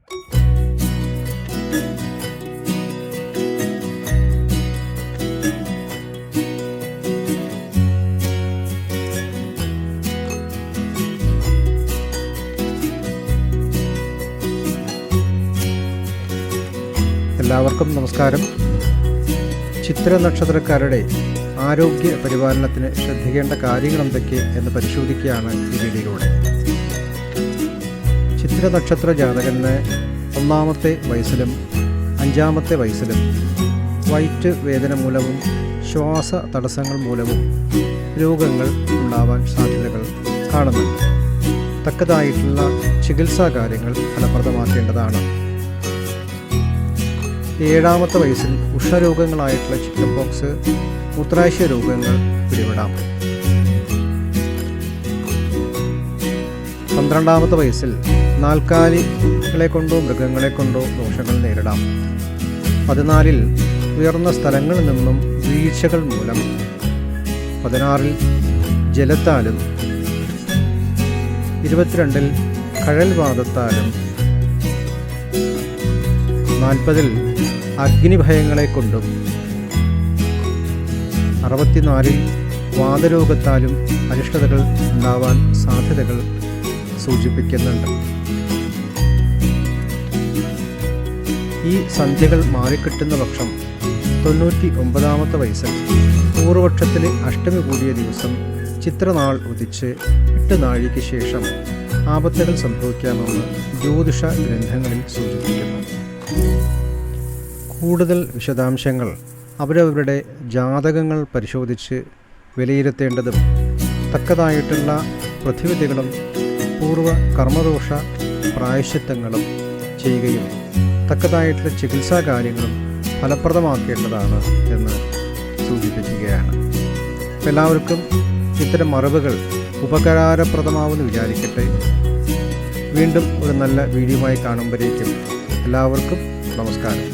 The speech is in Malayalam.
എല്ലാവർക്കും നമസ്കാരം. ചിത്ര നക്ഷത്രക്കാരുടെ ആരോഗ്യ പരിപാലനത്തിന് ശ്രദ്ധിക്കേണ്ട കാര്യങ്ങൾ എന്തൊക്കെ എന്ന് പരിശോധിക്കുകയാണ് ഈ വീഡിയോയിലൂടെ. ചിത്ര നക്ഷത്ര ജാതകന് 1-ാമത്തെ വയസ്സിലും 5-ാമത്തെ വയസ്സിലും വയറ്റ് വേദന മൂലവും ശ്വാസ തടസ്സങ്ങൾ മൂലവും രോഗങ്ങൾ ഉണ്ടാവാൻ സാധ്യതകൾ കാണുന്നുണ്ട്. തക്കതായിട്ടുള്ള ചികിത്സാ കാര്യങ്ങൾ ഫലപ്രദമാക്കേണ്ടതാണ്. 7-ാമത്തെ വയസ്സിൽ ഉഷ്ണരോഗങ്ങളായിട്ടുള്ള ചിക്കൻ പോക്സ്, മൂത്രാശയ രോഗങ്ങൾ പിടിപെടാം. 12-ാമത്തെ വയസ്സിൽ നാൽക്കാലികളെ കൊണ്ടോ മൃഗങ്ങളെ കൊണ്ടോ ദോഷങ്ങൾ നേരിടാം. 14-ൽ ഉയർന്ന സ്ഥലങ്ങളിൽ നിന്നും വീഴ്ചകൾ മൂലം, 16-ൽ ജലത്താലും, 22-ൽ കഴൽവാതത്താലും, 40-ൽ അഗ്നിഭയങ്ങളെ കൊണ്ടും, 64-ൽ വാതരോഗത്താലും അരിഷ്ടതകൾ ഉണ്ടാവാൻ സാധ്യതകൾ സൂചിപ്പിക്കുന്നുണ്ട്. ഈ സന്ധ്യകൾ മാറിക്കിട്ടുന്ന പക്ഷം 99-ാമത്തെ വയസ്സിൽ പൂർവപക്ഷത്തിലെ അഷ്ടമി കൂടിയ ദിവസം ചിത്രനാൾ ഉദിച്ച് 8 നാഴിക്ക് ശേഷം ആപത്തുകൾ സംഭവിക്കാമെന്ന് ജ്യോതിഷ ഗ്രന്ഥങ്ങളിൽ സൂചിപ്പിക്കുന്നു. കൂടുതൽ വിശദാംശങ്ങൾ അവരവരുടെ ജാതകങ്ങൾ പരിശോധിച്ച് വിലയിരുത്തേണ്ടതും തക്കതായിട്ടുള്ള പ്രതിവിധികളും പൂർവ്വ കർമ്മദോഷ പ്രായശ്ചിത്തങ്ങളും ചെയ്യുകയും തക്കതായിട്ടുള്ള ചികിത്സാ കാര്യങ്ങളും ഫലപ്രദമാക്കേണ്ടതാണ് എന്ന് സൂചിപ്പിക്കുകയാണ്. എല്ലാവർക്കും ഇത്തരം അറിവുകൾ ഉപകാരപ്രദമാവുമെന്ന് വിചാരിക്കട്ടെ. വീണ്ടും ഒരു നല്ല വീഡിയോയുമായി കാണുമ്പോഴേക്കും എല്ലാവർക്കും നമസ്കാരം.